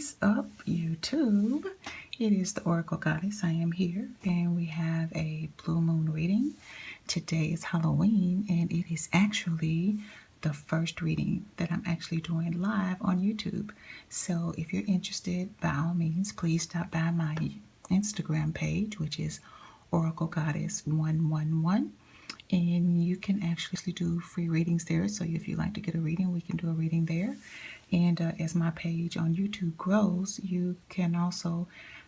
is up, YouTube? It is the Oracle Goddess. I am here, and we have a blue moon reading. Today is Halloween, and it is actually the first reading that I'm actually doing live on YouTube. So if you're interested, by all means, please stop by my Instagram page, which is Oracle Goddess 111. And you can actually do free readings there. So if you'd like to get a reading, we can do a reading there. And as my page on YouTube grows, you can also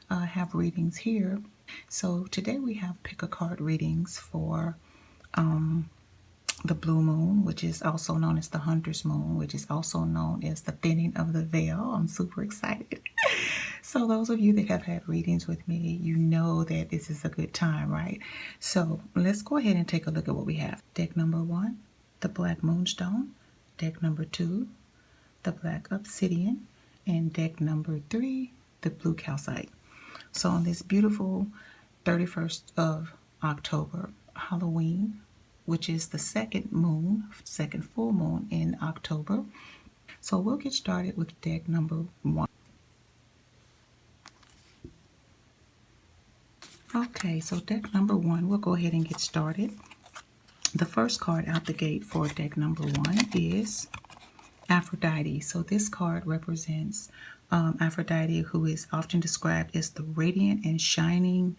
have readings here. So today we have pick a card readings for the blue moon, which is also known as the hunter's moon, which is also known as the thinning of the veil. I'm super excited. So those of you that have had readings with me, you know that this is a good time, right? So let's go ahead and take a look at what we have. Deck number 1, the black Moonstone. Deck number 2, the black Obsidian. And deck number 3, the blue Calcite. So on this beautiful 31st of October, Halloween, which is the second full moon in October. So we'll get started with deck number 1. Okay, so deck number 1, we'll go ahead and get started. The first card out the gate for deck number 1 is Aphrodite. So this card represents Aphrodite, who is often described as the radiant and shining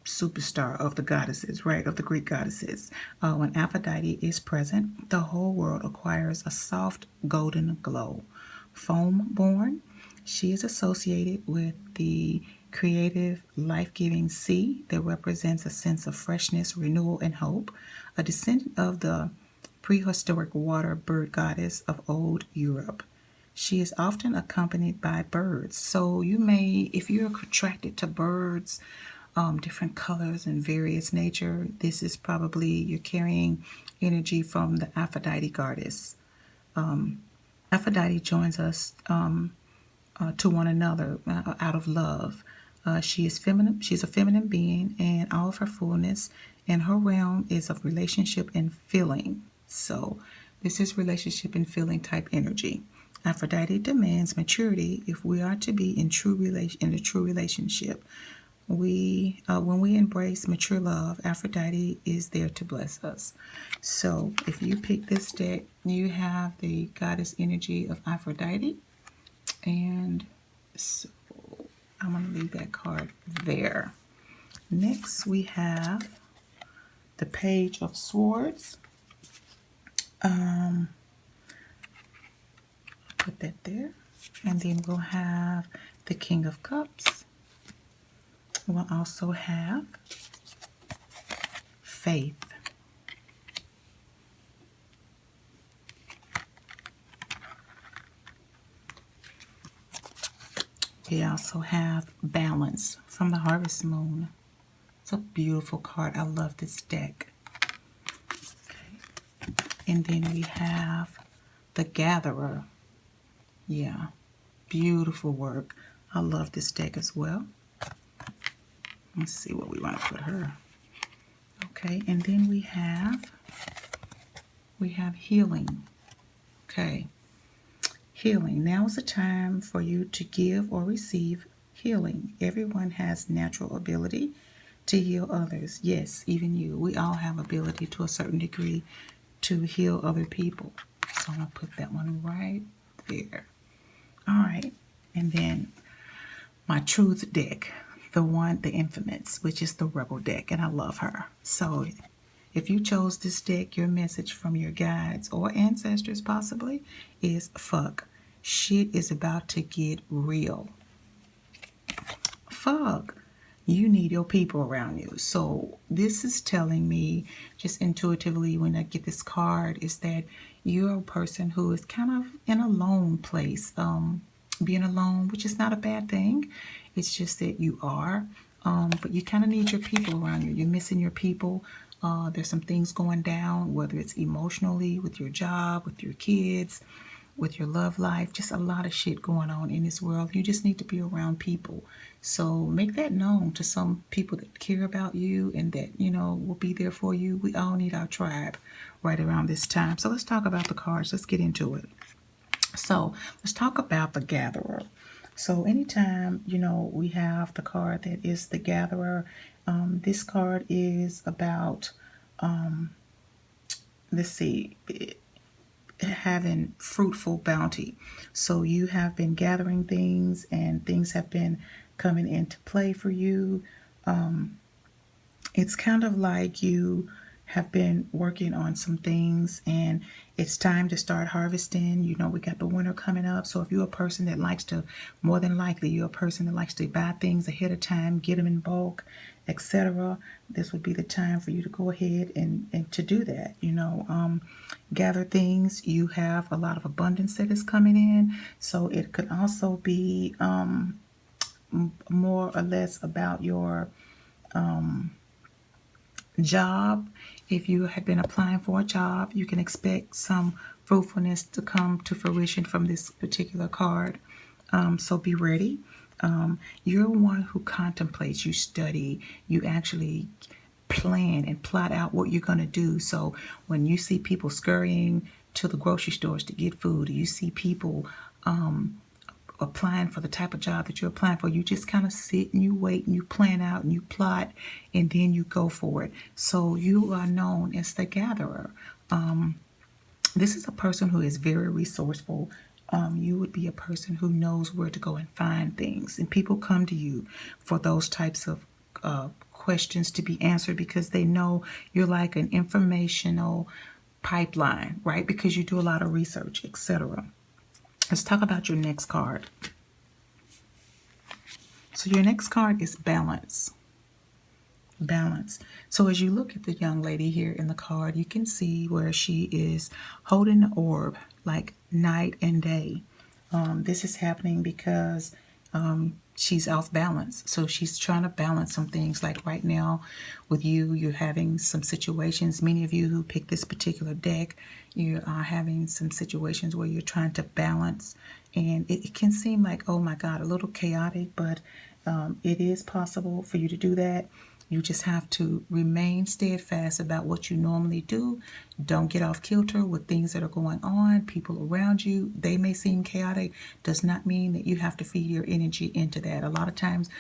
superstar of the goddesses, right, of the Greek goddesses. When Aphrodite is present, the whole world acquires a soft golden glow. Foam-born, she is associated with the creative, life-giving sea that represents a sense of freshness, renewal, and hope. A descendant of the prehistoric water bird goddess of old Europe. She is often accompanied by birds. So you may, if you're attracted to birds, different colors and various nature, this is probably, you're carrying energy from the Aphrodite goddess. Aphrodite joins us to one another out of love. She is feminine. She's a feminine being, and all of her fullness, and her realm is of relationship and feeling. So this is relationship and feeling type energy. Aphrodite demands maturity if we are to be in a true relationship. When we embrace mature love, Aphrodite is there to bless us. So if you pick this deck, you have the goddess energy of Aphrodite. And so I'm going to leave that card there. Next, we have the Page of Swords. Put that there. And then we'll have the King of Cups. We'll also have Faith. We also have Balance from the Harvest Moon. It's a beautiful card. I love this deck. Okay. And then we have the Gatherer. Yeah, beautiful work. I love this deck as well. Let's see what we want to put her. Okay, and then we have Healing. Okay. Healing. Now is the time for you to give or receive healing. Everyone has natural ability to heal others. Yes, even you. We all have ability to a certain degree to heal other people. So I'm going to put that one right there. All right. And then my Truth deck, the infamous, which is the Rebel deck, and I love her. So if you chose this deck, your message from your guides or ancestors possibly is fuck. Shit is about to get real. Fuck. You need your people around you. So this is telling me just intuitively when I get this card is that you're a person who is kind of in a lone place. Being alone, which is not a bad thing. It's just that you are. But you kind of need your people around you. You're missing your people. There's some things going down, whether it's emotionally, with your job, with your kids, with your love life, just a lot of shit going on in this world. You just need to be around people. So make that known to some people that care about you and that, you know, will be there for you. We all need our tribe right around this time. So let's talk about the cards. Let's get into it. So let's talk about the gatherer. So anytime, we have the card that is the gatherer, this card is about, let's see, having fruitful bounty. So you have been gathering things and things have been coming into play for you. It's kind of like you have been working on some things and it's time to start harvesting. We got the winter coming up. So if you're a person that likes to, more than likely, you're a person that likes to buy things ahead of time, get them in bulk, etc., this would be the time for you to go ahead and to do that. Gather things. You have a lot of abundance that is coming in. So it could also be more or less about your job. If you have been applying for a job, you can expect some fruitfulness to come to fruition from this particular card. So be ready. You're one who contemplates, you study, you actually plan and plot out what you're going to do. So when you see people scurrying to the grocery stores to get food, you see people applying for the type of job that you're applying for, you just kind of sit and you wait and you plan out and you plot and then you go for it. So you are known as the gatherer. This is a person who is very resourceful. You would be a person who knows where to go and find things, and people come to you for those types of questions to be answered because they know you're like an informational pipeline, right? Because you do a lot of research, etc. Let's talk about your next card. So your next card is balance. Balance. So as you look at the young lady here in the card, you can see where she is holding the orb like night and day. This is happening because she's off balance. So she's trying to balance some things. Like right now with you, you're having some situations. Many of you who picked this particular deck, you are having some situations where you're trying to balance. And it can seem like, oh my God, a little chaotic, but it is possible for you to do that. You just have to remain steadfast about what you normally do. Don't get off kilter with things that are going on. People around you, they may seem chaotic. Does not mean that you have to feed your energy into that. A lot of times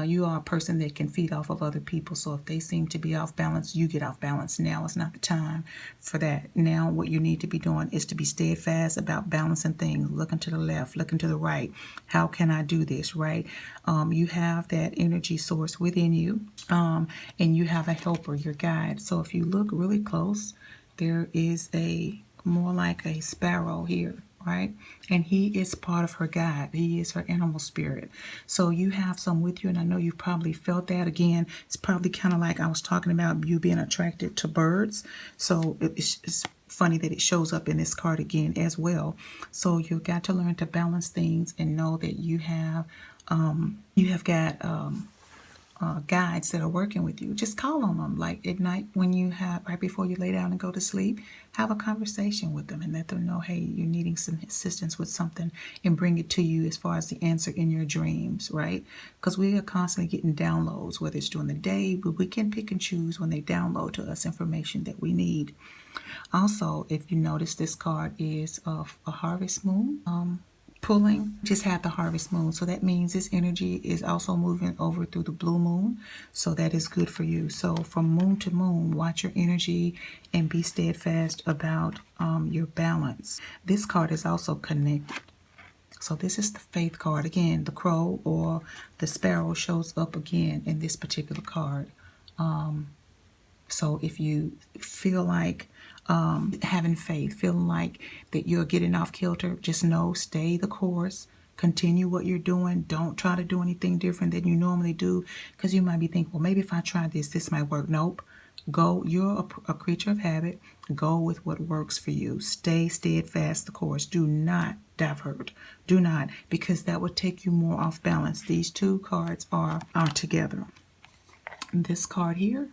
you are a person that can feed off of other people. So if they seem to be off balance, you get off balance. Now is not the time for that. Now what you need to be doing is to be steadfast about balancing things. Looking to the left, looking to the right. How can I do this, right? You have that energy source within you, and you have a helper, your guide. So if you look really close, there is a more like a sparrow here, right? And he is part of her guide. He is her animal spirit. So you have some with you, and I know you've probably felt that. Again, it's probably kind of like I was talking about you being attracted to birds. So it's funny that it shows up in this card again as well. So you've got to learn to balance things and know that you have got guides that are working with you. Just call on them. Like at night when you have, right before you lay down and go to sleep, have a conversation with them and let them know, hey, you're needing some assistance with something, and bring it to you as far as the answer in your dreams, right? Because we are constantly getting downloads, whether it's during the day, but we can pick and choose when they download to us information that we need. Also, if you notice, this card is of a harvest moon. Pulling, just had the harvest moon, so that means this energy is also moving over through the blue moon, so that is good for you. So from moon to moon, watch your energy and be steadfast about your balance. This card is also connected. So this is the faith card. Again, the crow or the sparrow shows up again in this particular card. So if you feel like having faith, feeling like that you're getting off kilter, just know, stay the course, continue what you're doing. Don't try to do anything different than you normally do, because you might be thinking, well, maybe if I try this, this might work. Nope. Go. You're a creature of habit. Go with what works for you. Stay steadfast the course. Do not divert. Do not, because that would take you more off balance. These two cards are together. This card here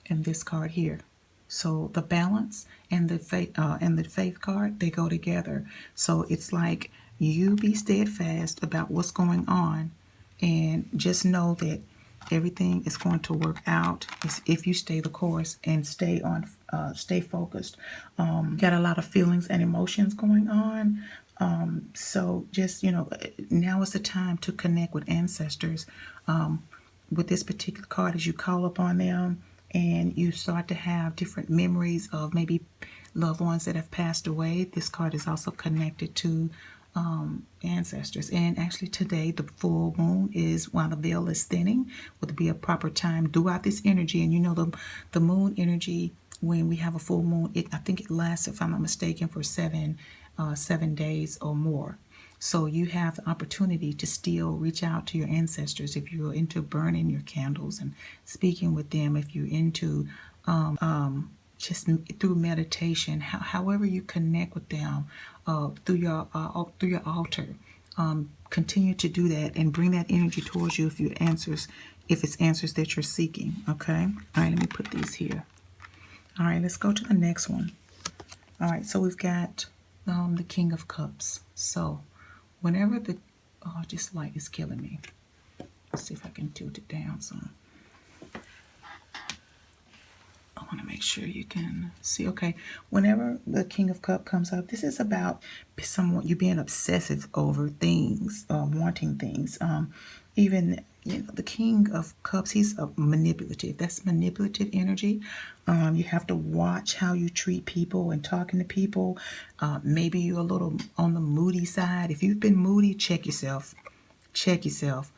and this card here. So the balance and the faith card, they go together. So it's like you be steadfast about what's going on, and just know that everything is going to work out if you stay the course and stay focused. Got a lot of feelings and emotions going on. So just, now is the time to connect with ancestors. With this particular card, as you call upon them and you start to have different memories of maybe loved ones that have passed away, this card is also connected to ancestors. And actually today, the full moon is, while the veil is thinning, would be a proper time throughout this energy. And the moon energy, when we have a full moon, I think it lasts, if I'm not mistaken, for 7 days or more. So you have the opportunity to still reach out to your ancestors if you're into burning your candles and speaking with them, if you're into just through meditation, however you connect with them, through your altar. Continue to do that and bring that energy towards you if it's answers that you're seeking. Okay. All right. Let me put these here. All right. Let's go to the next one. All right. So we've got the King of Cups. So whenever this light is killing me. Let's see if I can tilt it down some. I want to make sure you can see. Okay, whenever the King of Cups comes up, this is about you being obsessive over things, wanting things. Even the King of Cups, he's manipulative. That's manipulative energy. You have to watch how you treat people and talking to people. Maybe you're a little on the moody side. If you've been moody, check yourself. Check yourself.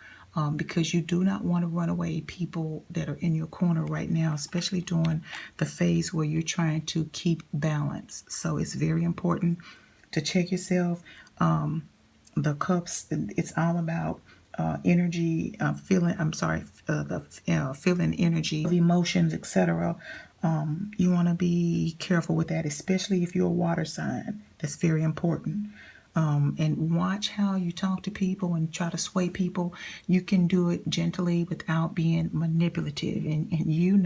Because you do not want to run away people that are in your corner right now, especially during the phase where you're trying to keep balance. So it's very important to check yourself. The cups, it's all about energy, feeling energy, emotions, etc. You want to be careful with that, especially if you're a water sign. That's very important. And watch how you talk to people and try to sway people. You can do it gently without being manipulative. And you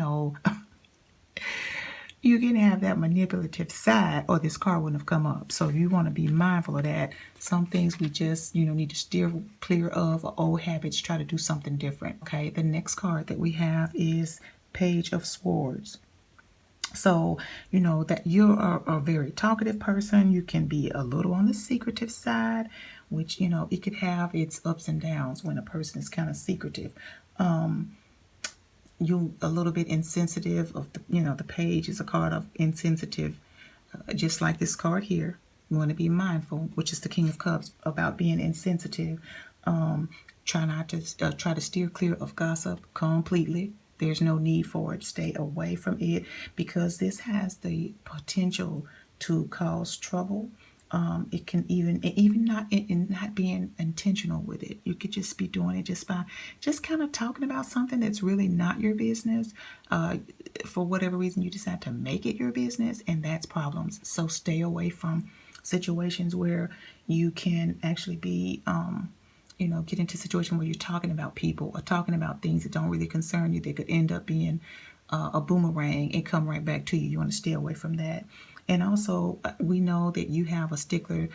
can have that manipulative side or this card wouldn't have come up. So you want to be mindful of that. Some things we just, need to steer clear of, old habits, try to do something different. Okay, the next card that we have is Page of Swords. So, that you're a very talkative person. You can be a little on the secretive side, which, it could have its ups and downs when a person is kind of secretive. You a little bit insensitive of the page is a card of insensitive, just like this card here. You want to be mindful, which is the King of Cups, about being insensitive. Try not to try to steer clear of gossip completely. There's no need for it. Stay away from it because this has the potential to cause trouble. It can even not being intentional with it. You could just be doing it just by kind of talking about something that's really not your business. For whatever reason, you decide to make it your business, and that's problems. So stay away from situations where you can actually be get into a situation where you're talking about people or talking about things that don't really concern you. They could end up being a boomerang and come right back to you. You want to stay away from that. And also, we know that you have a stickler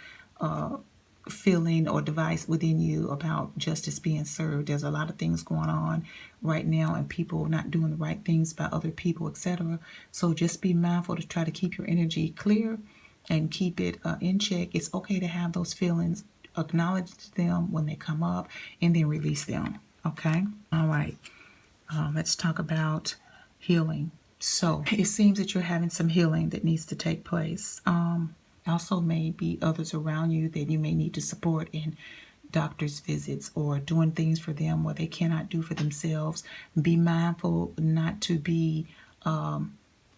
feeling or device within you about justice being served. There's a lot of things going on right now and people not doing the right things by other people, etc. So just be mindful to try to keep your energy clear and keep it in check. It's okay to have those feelings. Acknowledge them when they come up and then release them. Okay? All right. Let's talk about healing. So it seems that you're having some healing that needs to take place. Also may be others around you that you may need to support in doctor's visits or doing things for them what they cannot do for themselves. Be mindful not to be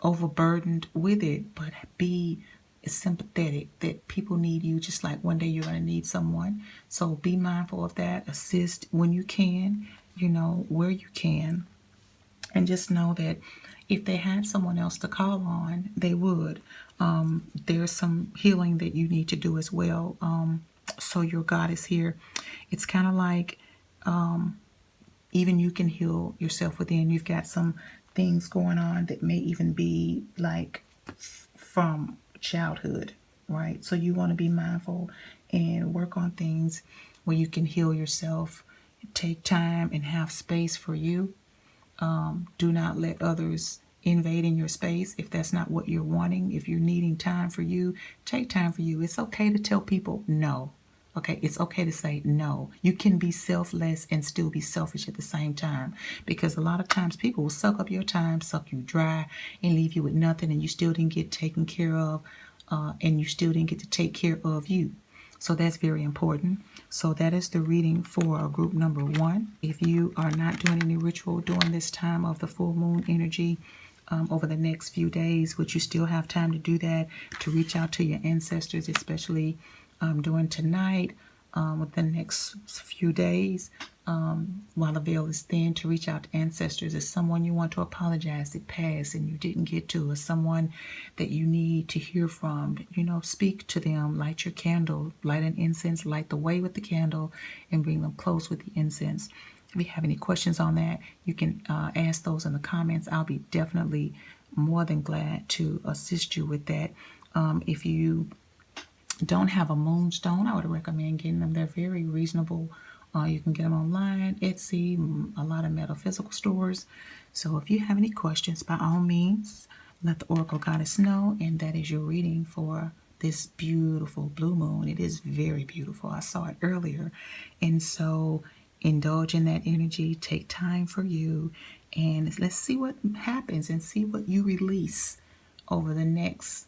overburdened with it, but be sympathetic that people need you just like one day you're going to need someone. So be mindful of that. Assist when you can, where you can. And just know that if they had someone else to call on, they would. There's some healing that you need to do as well. So your God is here. It's kind of like even you can heal yourself within. You've got some things going on that may even be like from childhood, right? So you want to be mindful and work on things where you can heal yourself. Take time and have space for you Do not let others invade in your space if that's not what you're wanting. If you're needing time for you, take time for you. It's okay to tell people no. Okay, it's okay to say no. You can be selfless and still be selfish at the same time, because a lot of times people will suck up your time, suck you dry, and leave you with nothing, and you still didn't get taken care of, and you still didn't get to take care of you. So that's very important. So that is the reading for group number 1. If you are not doing any ritual during this time of the full moon energy, over the next few days, which you still have time to do that, to reach out to your ancestors, especially during tonight, with the next few days, while the veil is thin, to reach out to ancestors. Is someone you want to apologize that passed and you didn't get to, or someone that you need to hear from. You know, speak to them, light your candle, light an incense, light the way with the candle, and bring them close with the incense. If you have any questions on that, you can ask those in the comments. I'll be definitely more than glad to assist you with that. If you don't have a Moonstone, I would recommend getting them. They're very reasonable. You can get them online, Etsy, a lot of metaphysical stores. So if you have any questions, by all means, let the Oracle Goddess know. And that is your reading for this beautiful blue moon. It is very beautiful. I saw it earlier. And so indulge in that energy. Take time for you. And let's see what happens and see what you release over the next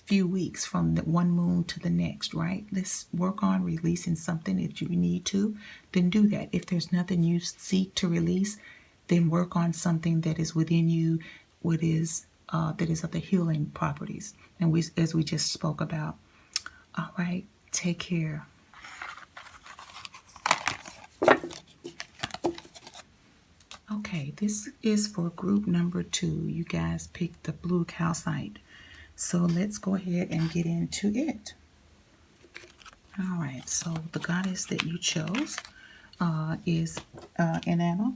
few weeks, from the one moon to the next, right? Let's work on releasing something. If you need to, then do that. If there's nothing you seek to release, then work on something that is within you, that is of the healing properties, and as we just spoke about. All right, take care. Okay, this is for group number 2. You guys picked the blue calcite. So let's go ahead and get into it. All right, so the goddess that you chose is Inanna,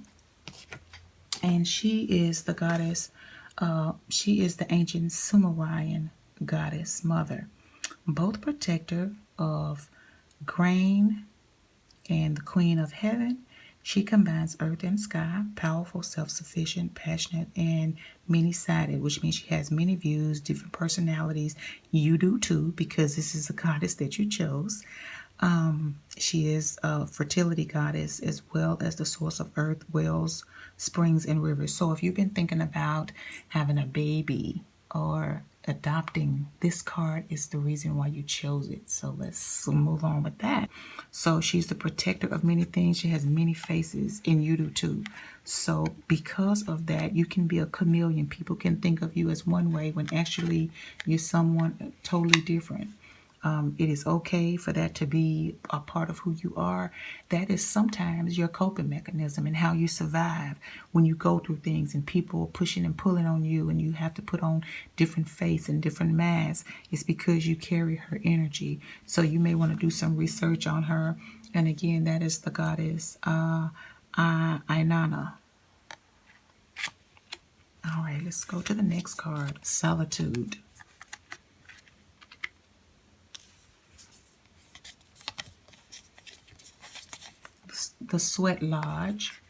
and she is the goddess, she is the ancient Sumerian goddess mother, both protector of grain and the queen of heaven. She combines earth and sky, powerful, self-sufficient, passionate, and many-sided, which means she has many views, different personalities. You do too, because this is a goddess that you chose. She is a fertility goddess, as well as the source of earth, wells, springs, and rivers. So if you've been thinking about having a baby or adopting, this card is the reason why you chose it. So let's move on with that. So she's the protector of many things. She has many faces, and you do too. So because of that, you can be a chameleon. People can think of you as one way when actually you're someone totally different. It is okay for that to be a part of who you are. That is sometimes your coping mechanism and how you survive when you go through things and people are pushing and pulling on you and you have to put on different face and different masks. It's because you carry her energy. So you may want to do some research on her. And again, that is the goddess Inanna. All right, let's go to the next card, Solitude. The Sweat Lodge.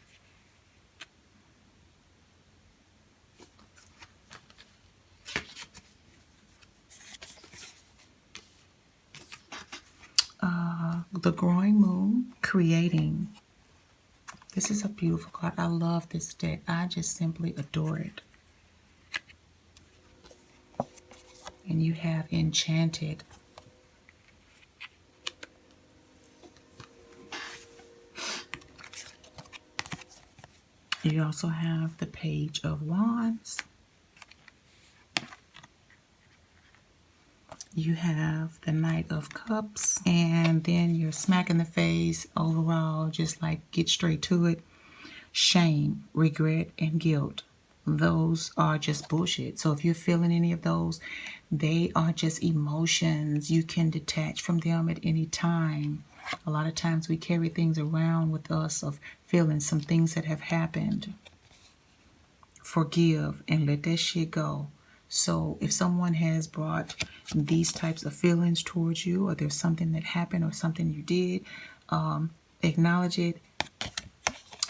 The Growing Moon, Creating. This is a beautiful card. I love this deck. I just simply adore it. And you have Enchanted. You also have the Page of Wands. You have the Knight of Cups. And then you're smack in the face overall, just like get straight to it. Shame, regret, and guilt. Those are just bullshit. So if you're feeling any of those, they are just emotions. You can detach from them at any time. A lot of times we carry things around with us of feeling some things that have happened. Forgive and let that shit go. So if someone has brought these types of feelings towards you, or there's something that happened or something you did, acknowledge it,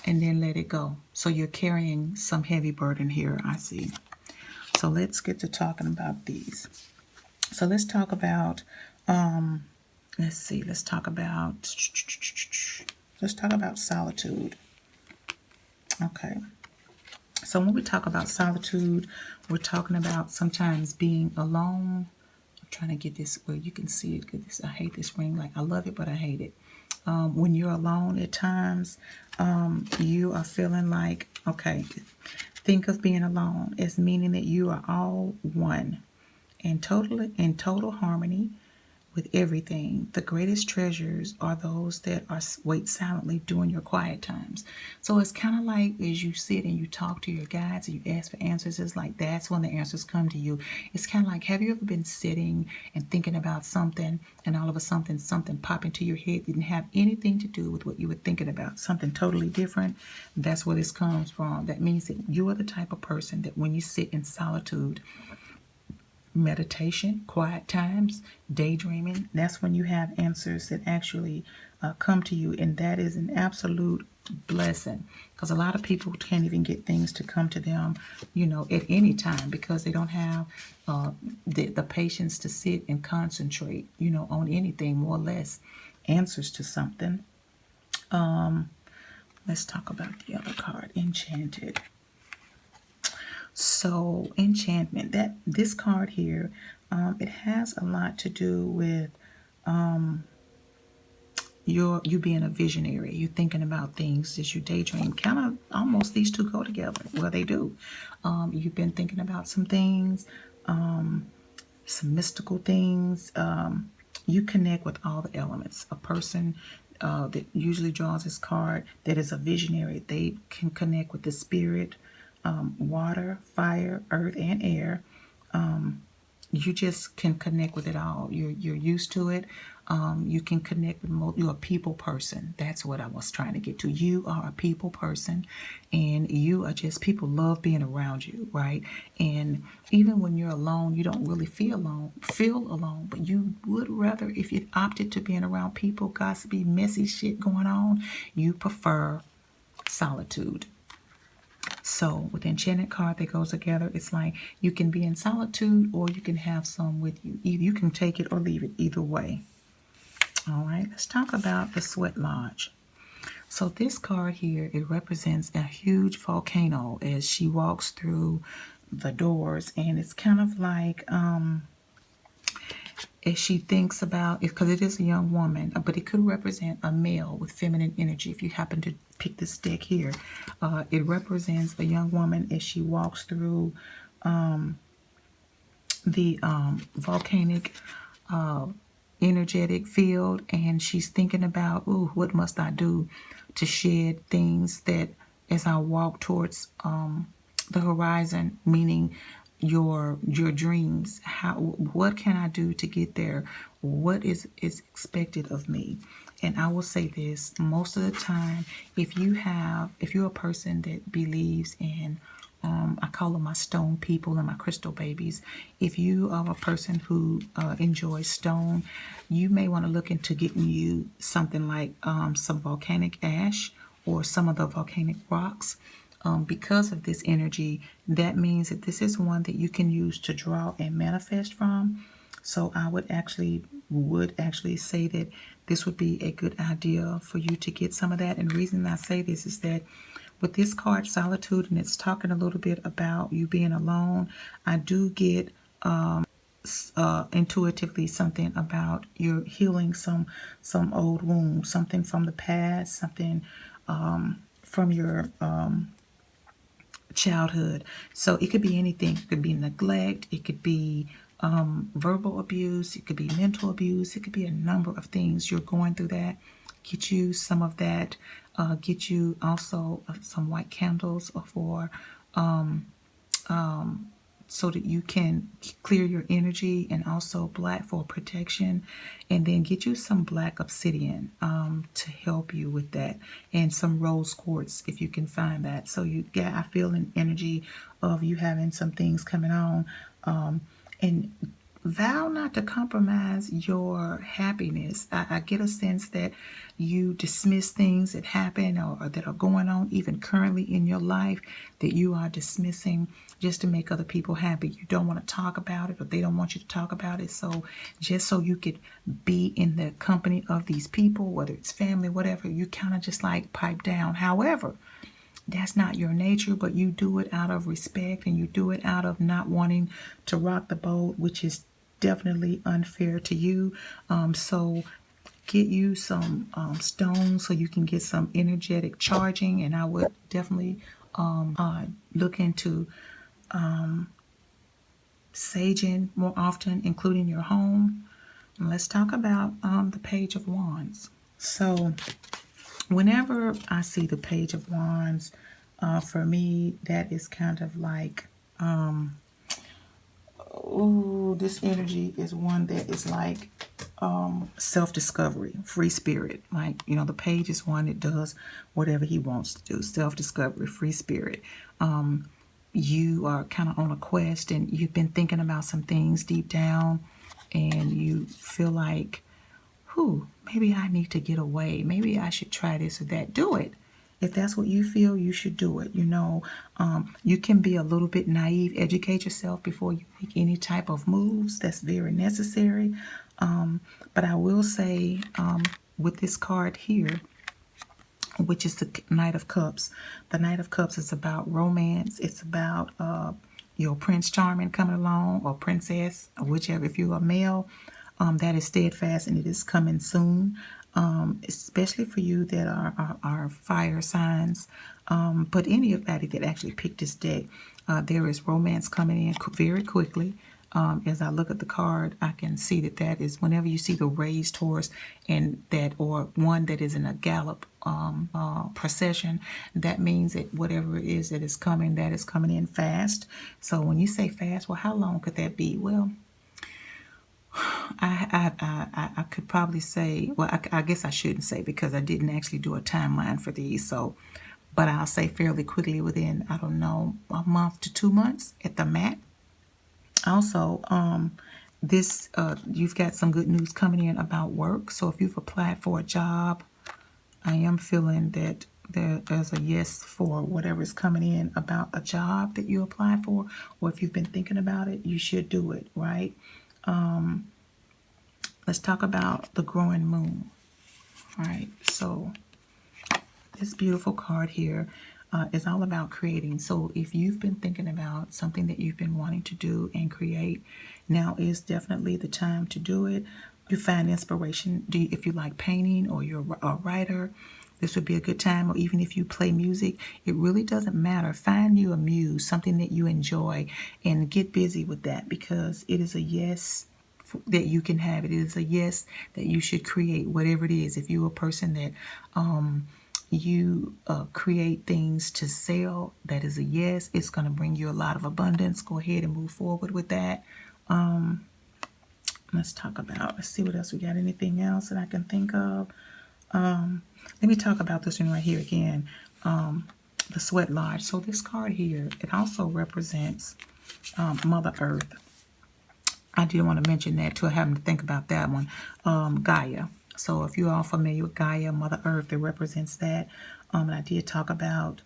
and then let it go. So you're carrying some heavy burden here, I see. So let's get to talking about these. So let's talk about, let's see, let's talk about solitude. Okay. So when we talk about solitude, we're talking about sometimes being alone. I'm trying to get this where you can see it. I hate this ring. Like, I love it, but I hate it. When you're alone at times, you are feeling like, okay, think of being alone as meaning that you are all one and in total harmony with everything. The greatest treasures are those that wait silently during your quiet times. So it's kind of like as you sit and you talk to your guides and you ask for answers, it's like that's when the answers come to you. It's kind of like, have you ever been sitting and thinking about something and all of a sudden something pop into your head that didn't have anything to do with what you were thinking about, something totally different? That's where this comes from. That means that you are the type of person that when you sit in solitude, meditation, quiet times, daydreaming, that's when you have answers that actually come to you. And that is an absolute blessing, because a lot of people can't even get things to come to them, at any time, because they don't have the patience to sit and concentrate, on anything, more or less answers to something. Let's talk about the other card, Enchanted. So enchantment, that this card here, it has a lot to do with you being a visionary. You thinking about things as you daydream. Kind of almost these two go together. Well, they do. You've been thinking about some things, some mystical things. You connect with all the elements. A person that usually draws this card that is a visionary, they can connect with the spirit, water, fire, earth, and air. You just can connect with it all. You're used to it. You can connect with you're a people person. That's what I was trying to get to. You are a people person, and you are just, people love being around you, right? And even when you're alone, you don't really feel alone, but you would rather, if you opted to being around people, gossipy, messy shit going on, you prefer solitude. So with the enchanted card that goes together, it's like you can be in solitude or you can have some with you. Either you can take it or leave it, either way. All right, let's talk about the Sweat Lodge. So this card here, it represents a huge volcano as she walks through the doors, and it's kind of like as she thinks about it, because it is a young woman, but it could represent a male with feminine energy. If you happen to pick this deck here, it represents a young woman as she walks through the volcanic energetic field, and she's thinking about, ooh, what must I do to shed things that as I walk towards the horizon, meaning your dreams. What can I do to get there? What is expected of me? And I will say this, most of the time, if you're a person that believes in I call them my stone people and my crystal babies. If you are a person who enjoys stone, you may want to look into getting you something like some volcanic ash or some of the volcanic rocks. Because of this energy, that means that this is one that you can use to draw and manifest from. So I would actually say that this would be a good idea for you to get some of that. And the reason I say this is that with this card, Solitude, and it's talking a little bit about you being alone, I do get intuitively something about you're healing some old wounds, something from the past, something from your childhood. So it could be anything. It could be neglect. It could be verbal abuse. It could be mental abuse. It could be a number of things. You're going through that. Get you some of that. Get you also some white candles for so that you can clear your energy, and also black for protection. And then get you some black obsidian to help you with that, and some rose quartz if you can find that. So I feel an energy of you having some things coming on, and vow not to compromise your happiness. I get a sense that you dismiss things that happen or that are going on even currently in your life, that you are dismissing just to make other people happy. You don't want to talk about it, or they don't want you to talk about it. So just so you could be in the company of these people, whether it's family, whatever, you kind of just like pipe down. However, that's not your nature, but you do it out of respect, and you do it out of not wanting to rock the boat, which is definitely unfair to you. So get you some stones so you can get some energetic charging, and I would definitely look into saging more often, including your home. And let's talk about the Page of Wands. So whenever I see the Page of Wands, for me, that is kind of like, this energy is one that is like self-discovery, free spirit. Like, the page is one that does whatever he wants to do. Self-discovery, free spirit. You are kind of on a quest, and you've been thinking about some things deep down, and you feel like, maybe I need to get away. Maybe I should try this or that. Do it. If that's what you feel, you should do it. You can be a little bit naive. Educate yourself before you make any type of moves. That's very necessary. But I will say, with this card here, which is the Knight of Cups. The Knight of Cups is about romance. It's about your Prince Charming coming along, or princess, or whichever. If you're a male, that is steadfast, and it is coming soon. Especially for you that are fire signs. But anybody that actually picked this deck, there is romance coming in very quickly. As I look at the card, I can see that is whenever you see the raised horse, and that, or one that is in a gallop procession, that means that whatever it is that is coming in fast. So when you say fast, well, how long could that be? Well, I could probably say, well, I guess I shouldn't say, because I didn't actually do a timeline for these. So, but I'll say fairly quickly, within, I don't know, a month to 2 months at the max. Also, you've got some good news coming in about work. So if you've applied for a job, I am feeling that there's a yes for whatever's coming in about a job that you applied for, or if you've been thinking about it, you should do it, right? Let's talk about the growing moon. All right, so this beautiful card here is all about creating. So if you've been thinking about something that you've been wanting to do and create, now is definitely the time to do it. You find inspiration. If you like painting, or you're a writer, this would be a good time. Or even if you play music, it really doesn't matter. Find you a muse, something that you enjoy, and get busy with that, because it is a yes that you can have. It is a yes that you should create whatever it is. If you're a person that you create things to sell, that is a yes. It's going to bring you a lot of abundance. Go ahead and move forward with that. Let's see what else we got. Anything else that I can think of? Let me talk about this one right here again. The Sweat Lodge. So this card here, it also represents Mother Earth. I did want to mention that too. I haven't to think about that one. Gaia. So if you're all familiar with Gaia, Mother Earth, it represents that. And I did talk about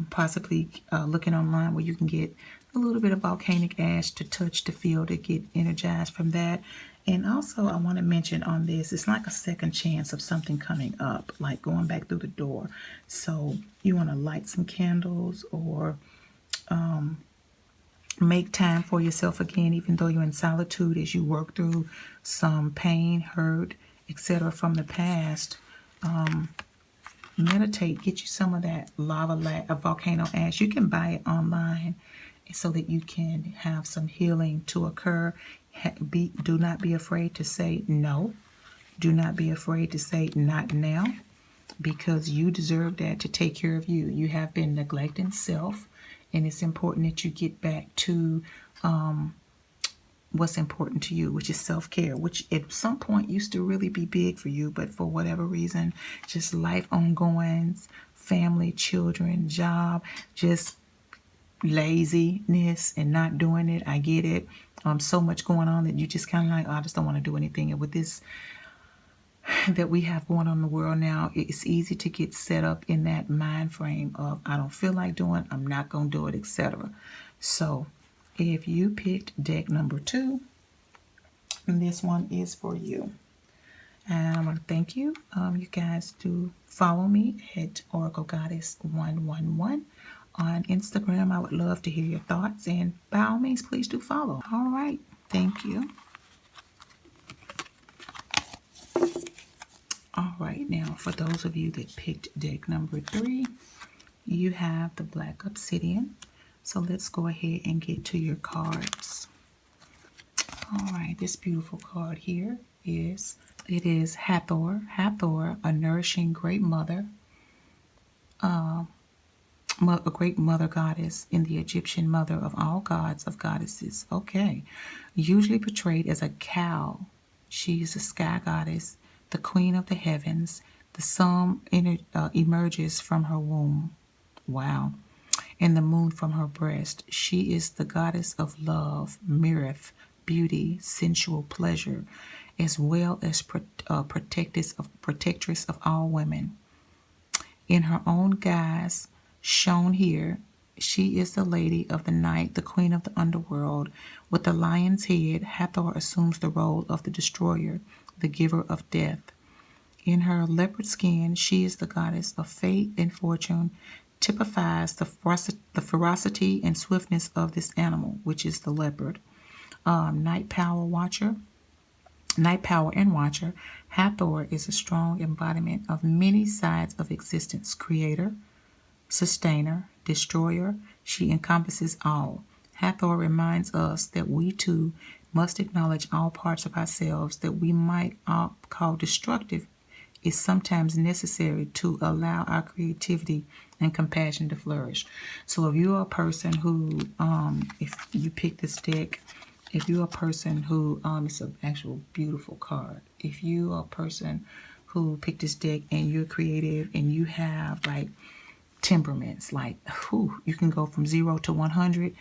possibly looking online where you can get a little bit of volcanic ash to touch, to feel, to get energized from that. And also I want to mention on this, it's like a second chance of something coming up, like going back through the door. So you want to light some candles, or make time for yourself again, even though you're in solitude, as you work through some pain, hurt, etc. from the past. Meditate, get you some of that volcano ash. You can buy it online so that you can have some healing to occur. Do not be afraid to say no. Do not be afraid to say not now, because you deserve that, to take care of you. You have been neglecting self, and it's important that you get back to what's important to you, which is self-care, which at some point used to really be big for you, but for whatever reason, just life ongoings, family, children, job, just laziness and not doing it. I get it. So much going on that you just kind of like, oh, I just don't want to do anything. And with this that we have going on in the world now, it's easy to get set up in that mind frame of I don't feel like doing, I'm not going to do it, etc. So if you picked deck number 2, this one is for you. And I want to thank you. You guys do follow me at Oracle Goddess 111 on Instagram. I would love to hear your thoughts, and by all means, please do follow. All right. Thank you. All right. Now, for those of you that picked deck number 3, you have the Black Obsidian. So let's go ahead and get to your cards. All right. This beautiful card here is... It is Hathor. Hathor, a nourishing great mother, a great mother goddess in the Egyptian mother of all gods of goddesses. Okay. Usually portrayed as a cow. She is a sky goddess, the queen of the heavens. The sun emerges from her womb. Wow. And the moon from her breast. She is the goddess of love, mirth, beauty, sensual pleasure, as well as protectress of all women. In her own guise, shown here, she is the lady of the night, the queen of the underworld. With the lion's head, Hathor assumes the role of the destroyer, the giver of death. In her leopard skin, she is the goddess of fate and fortune, typifies the ferocity and swiftness of this animal, which is the leopard. Night power and watcher, Hathor is a strong embodiment of many sides of existence. Creator, sustainer, destroyer, she encompasses all. Hathor reminds us that we too must acknowledge all parts of ourselves that we might call destructive is sometimes necessary to allow our creativity and compassion to flourish. So if you're a person who, if you pick this deck, if you're a person who, it's an actual beautiful card. If you are a person who picked this deck and you're creative and you have like temperaments, like, you can go from 0 to 100.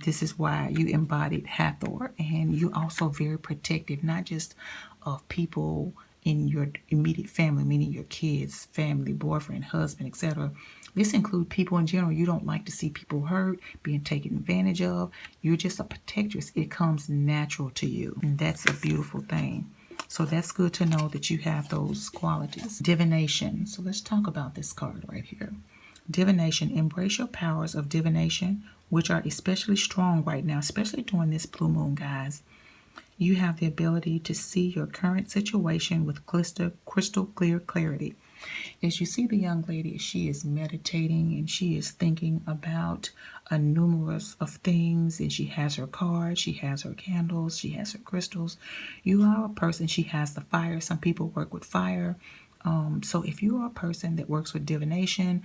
This is why you embodied Hathor. And you're also very protective, not just of people in your immediate family, meaning your kids, family, boyfriend, husband, etc. This includes people in general. You don't like to see people hurt, being taken advantage of. You're just a protectress. It comes natural to you. And that's a beautiful thing. So that's good to know that you have those qualities. Divination. So let's talk about this card right here. Divination. Embrace your powers of divination, which are especially strong right now, especially during this blue moon, guys. You have the ability to see your current situation with crystal clear clarity. As you see the young lady, she is meditating and she is thinking about a numerous of things, and she has her cards, she has her candles, she has her crystals. You are a person, she has the fire. Some people work with fire. So if you are a person that works with divination,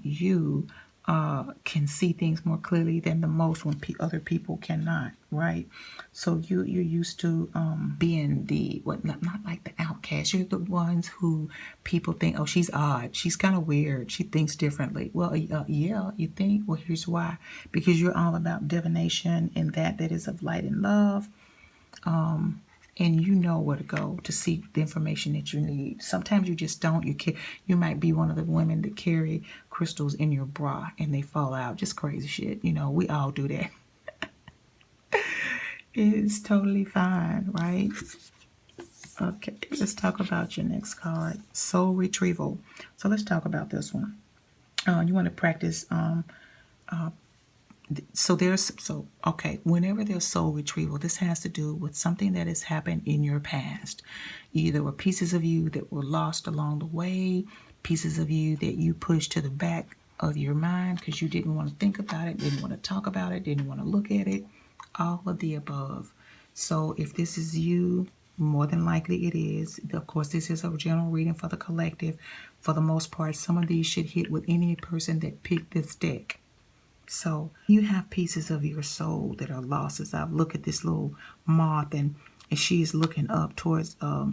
you can see things more clearly than the most when other people cannot, right? So you're used to being the, not like the outcast. You're the ones who people think, oh, she's odd. She's kind of weird. She thinks differently. Well, yeah, you think? Well, here's why. Because you're all about divination and that is of light and love. And you know where to go to seek the information that you need. Sometimes you just don't. You might be one of the women that carry crystals in your bra and they fall out. Just crazy shit. You know, we all do that. It's totally fine, right? Okay, let's talk about your next card. Soul Retrieval. So let's talk about this one. You want to practice whenever there's soul retrieval, this has to do with something that has happened in your past. Either were pieces of you that were lost along the way, pieces of you that you pushed to the back of your mind because you didn't want to think about it, didn't want to talk about it, didn't want to look at it, all of the above. So if this is you, more than likely it is. Of course, this is a general reading for the collective. For the most part, some of these should hit with any person that picked this deck. So you have pieces of your soul that are lost. As I look at this little moth and she is looking up towards her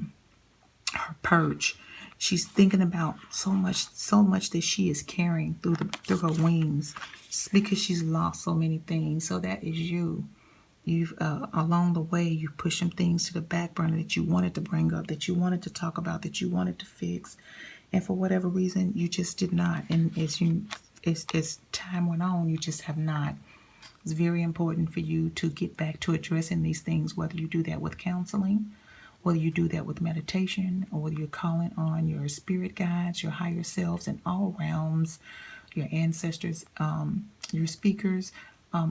perch. She's thinking about so much that she is carrying through her wings, because she's lost so many things. So that is you. You've along the way, you pushed some things to the back burner that you wanted to bring up, that you wanted to talk about, that you wanted to fix, and for whatever reason, you just did not. And as time went on, you just have not. It's very important for you to get back to addressing these things, whether you do that with counseling, whether you do that with meditation, or whether you're calling on your spirit guides, your higher selves in all realms, your ancestors, your speakers.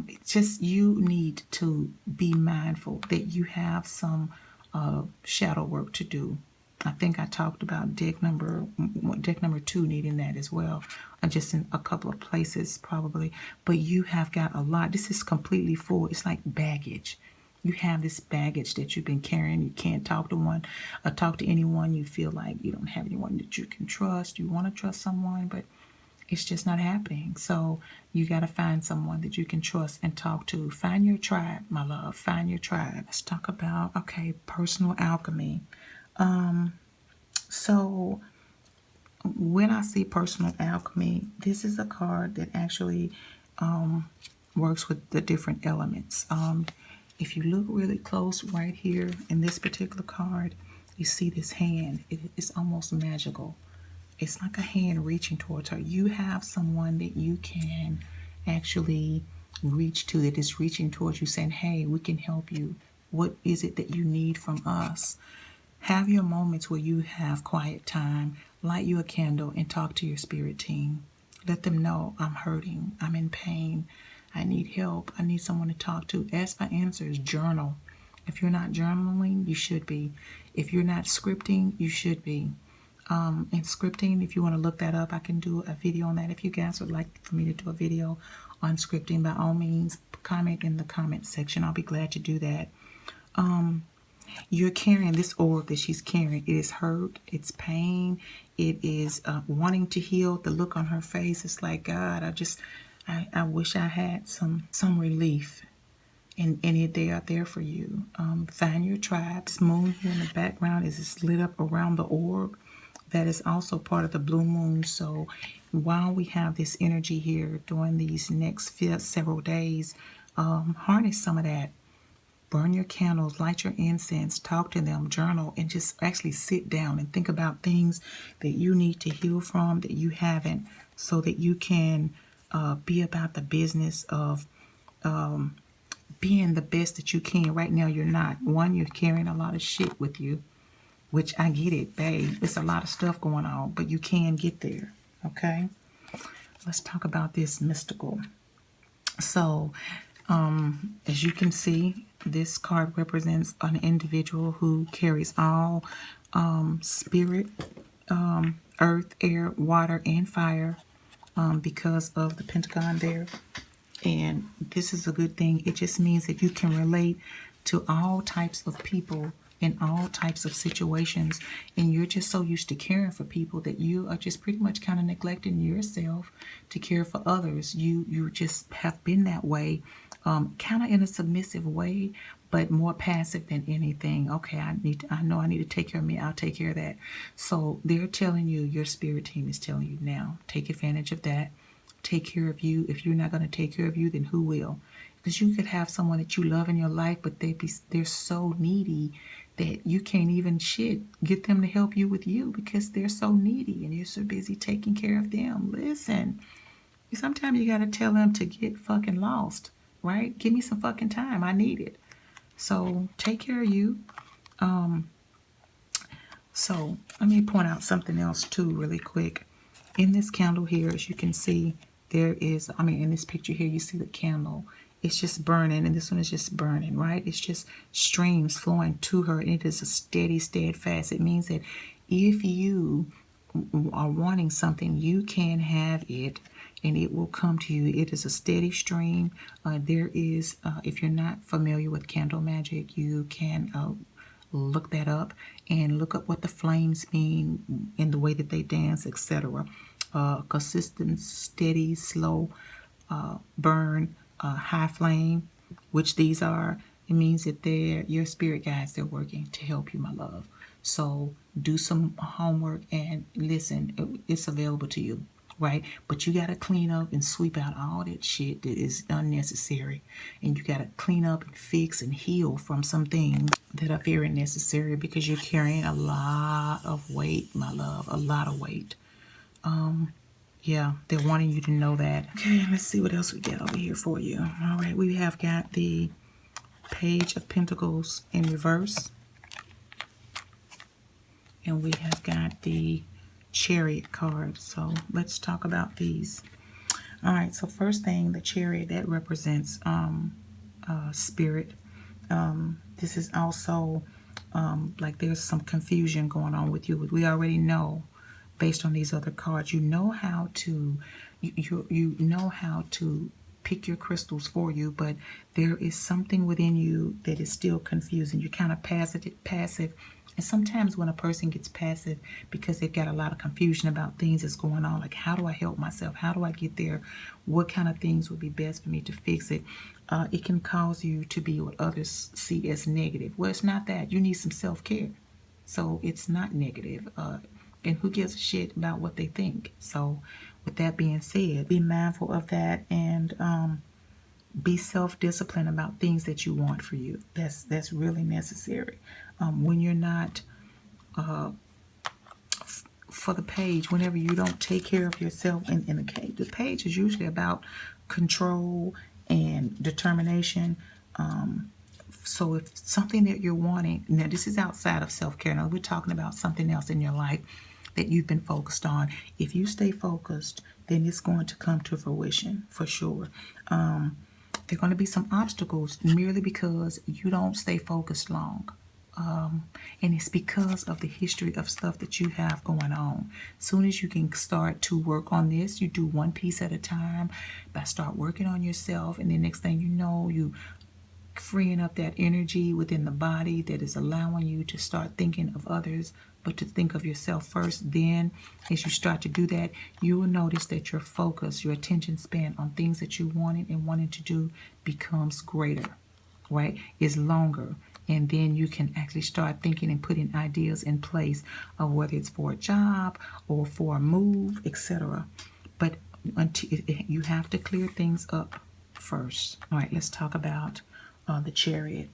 It's just you need to be mindful that you have some shadow work to do. I think I talked about deck number 2 needing that as well, just in a couple of places probably. But you have got a lot. This is completely full. It's like baggage. You have this baggage that you've been carrying. You can't talk to anyone. You feel like you don't have anyone that you can trust. You want to trust someone, but it's just not happening. So you got to find someone that you can trust and talk to. Find your tribe, my love. Find your tribe. Let's talk about, okay, personal alchemy. So when I see personal alchemy, this is a card that actually works with the different elements. If you look really close right here in this particular card, you see this hand. It's almost magical. It's like a hand reaching towards her. You have someone that you can actually reach to, that is reaching towards you, saying, hey, we can help you. What is it that you need from us? Have your moments where you have quiet time, light you a candle, and talk to your spirit team. Let them know, I'm hurting, I'm in pain, I need help, I need someone to talk to. Ask for answers. Journal. If you're not journaling, you should be. If you're not scripting, you should be. And scripting, if you want to look that up, I can do a video on that. If you guys would like for me to do a video on scripting, by all means, comment in the comment section. I'll be glad to do that. You're carrying this orb that she's carrying. It is hurt. It's pain. It is wanting to heal. The look on her face is like, God, I wish I had some relief. And they are there for you. Find your tribe. This moon here in the background is lit up around the orb. That is also part of the blue moon. So while we have this energy here during these next several days, harness some of that. Burn your candles, light your incense, talk to them, journal, and just actually sit down and think about things that you need to heal from that you haven't, so that you can be about the business of being the best that you can. Right now, you're not. One, you're carrying a lot of shit with you, which I get it, babe. It's a lot of stuff going on, but you can get there, okay? Let's talk about this mystical. So, as you can see, this card represents an individual who carries all spirit, earth, air, water, and fire because of the pentagon there. And this is a good thing. It just means that you can relate to all types of people in all types of situations, and you're just so used to caring for people that you are just pretty much kind of neglecting yourself to care for others. You just have been that way, kind of in a submissive way, but more passive than anything. Okay, I know I need to take care of me. I'll take care of that. So they're telling you, your spirit team is telling you now, take advantage of that. Take care of you. If you're not going to take care of you, then who will? Because you could have someone that you love in your life, but they're so needy that you can't even get them to help you with you because they're so needy and you're so busy taking care of them. Listen, sometimes you got to tell them to get fucking lost, right? Give me some fucking time. I need it. So take care of you. So let me point out something else too really quick. In this candle here, as you can see, there is, in this picture here, you see the candle. It's just burning, and this one is just burning, right? It's just streams flowing to her, and it is a steady, steadfast. It means that if you are wanting something, you can have it, and it will come to you. It is a steady stream. There is, if you're not familiar with candle magic, you can look that up and look up what the flames mean in the way that they dance, etc. Consistent, steady, slow burn, high flame, which these are. It means that your spirit guides, they're working to help you, my love. So do some homework and listen, it's available to you, right? But you got to clean up and sweep out all that shit that is unnecessary. And you got to clean up and fix and heal from some things that are very necessary, because you're carrying a lot of weight, my love, a lot of weight. Yeah, they're wanting you to know that. Okay, let's see what else we got over here for you. All right, we have got the Page of Pentacles in reverse. And we have got the Chariot card. So let's talk about these. All right, so first thing, the Chariot, that represents spirit. This is also like there's some confusion going on with you. We already know, based on these other cards, you know how to you know how to pick your crystals for you, but there is something within you that is still confusing. You're kind of passive. And sometimes when a person gets passive because they've got a lot of confusion about things that's going on, like how do I help myself? How do I get there? What kind of things would be best for me to fix it? It can cause you to be what others see as negative. Well, it's not that. You need some self-care. So it's not negative. And who gives a shit about what they think? So with that being said, be mindful of that, and be self-disciplined about things that you want for you. That's really necessary. When you're not for the page, whenever you don't take care of yourself, in the page is usually about control and determination. So if something that you're wanting, now this is outside of self-care. Now we're talking about something else in your life that you've been focused on. If you stay focused, then it's going to come to fruition for sure. There are going to be some obstacles merely because you don't stay focused long. And it's because of the history of stuff that you have going on. Soon as you can start to work on this, you do one piece at a time. But start working on yourself, and the next thing you know, you freeing up that energy within the body that is allowing you to start thinking of others, but to think of yourself first. Then as you start to do that, you will notice that your focus, your attention span on things that you wanted to do becomes greater, right? Is longer. And then you can actually start thinking and putting ideas in place of whether it's for a job or for a move, etc. But until you have to clear things up first. All right, let's talk about the Chariot.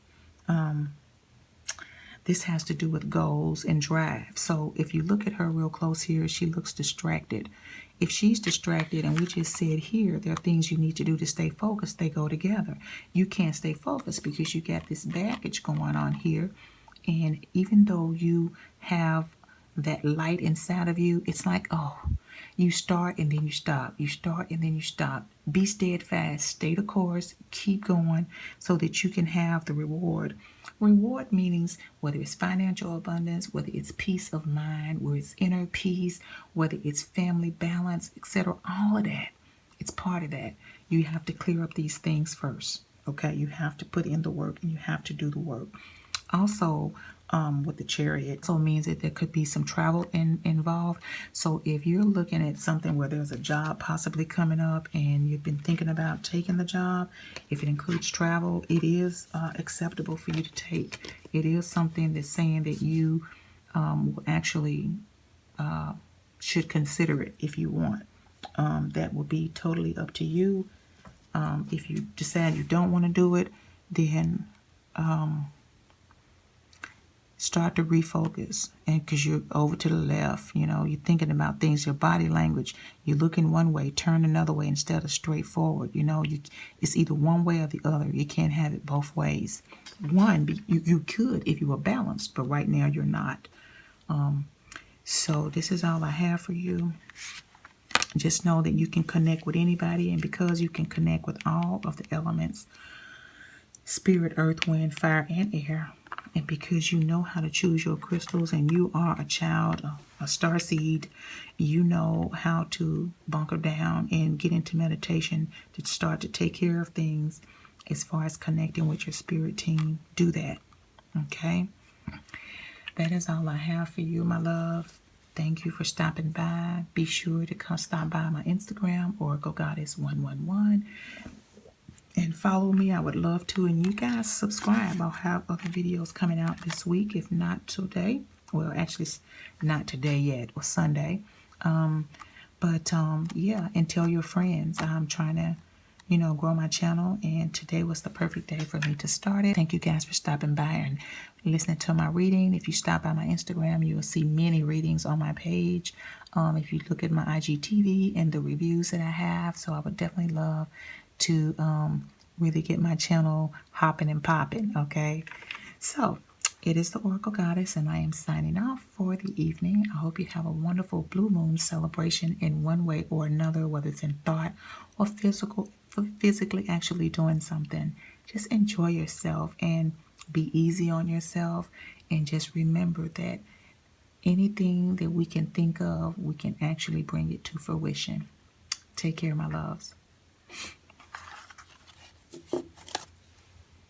This has to do with goals and drive. So if you look at her real close here, she looks distracted. If she's distracted, and we just said here, there are things you need to do to stay focused, they go together. You can't stay focused because you got this baggage going on here. And even though you have that light inside of you, it's like, oh, you start and then you stop. You start and then you stop. Be steadfast, stay the course, keep going so that you can have the reward. Reward meanings, whether it's financial abundance, whether it's peace of mind, whether it's inner peace, whether it's family balance, etc. All of that, it's part of that. You have to clear up these things first, okay? You have to put in the work, and you have to do the work. Also, with the Chariot, so means that there could be some travel involved. So if you're looking at something where there's a job possibly coming up and you've been thinking about taking the job, if it includes travel, it is acceptable for you to take. It is something that's saying that you will actually should consider it if you want. That will be totally up to you. If you decide you don't want to do it, then start to refocus, and because you're over to the left, you're thinking about things, your body language, you're looking one way, turn another way instead of straight forward. It's either one way or the other. You can't have it both ways. You could if you were balanced, but right now you're not. So this is all I have for you. Just know that you can connect with anybody, and because you can connect with all of the elements, spirit, earth, wind, fire, and air, and because you know how to choose your crystals, and you are a child, a starseed, you know how to bunker down and get into meditation to start to take care of things as far as connecting with your spirit team. Do that, okay? That is all I have for you, my love. Thank you for stopping by. Be sure to come stop by my Instagram or Go Goddess 111. and follow me. I would love to. And you guys subscribe. I'll have other videos coming out this week, if not today. Well, actually, not today yet, or Sunday. Yeah, and tell your friends. I'm trying to, grow my channel, and today was the perfect day for me to start it. Thank you guys for stopping by and listening to my reading. If you stop by my Instagram, you will see many readings on my page. If you look at my IGTV and the reviews that I have, so I would definitely love to really get my channel hopping and popping, okay? So, it is the Oracle Goddess, and I am signing off for the evening. I hope you have a wonderful blue moon celebration in one way or another, whether it's in thought or physically actually doing something. Just enjoy yourself and be easy on yourself, and just remember that anything that we can think of, we can actually bring it to fruition. Take care, my loves.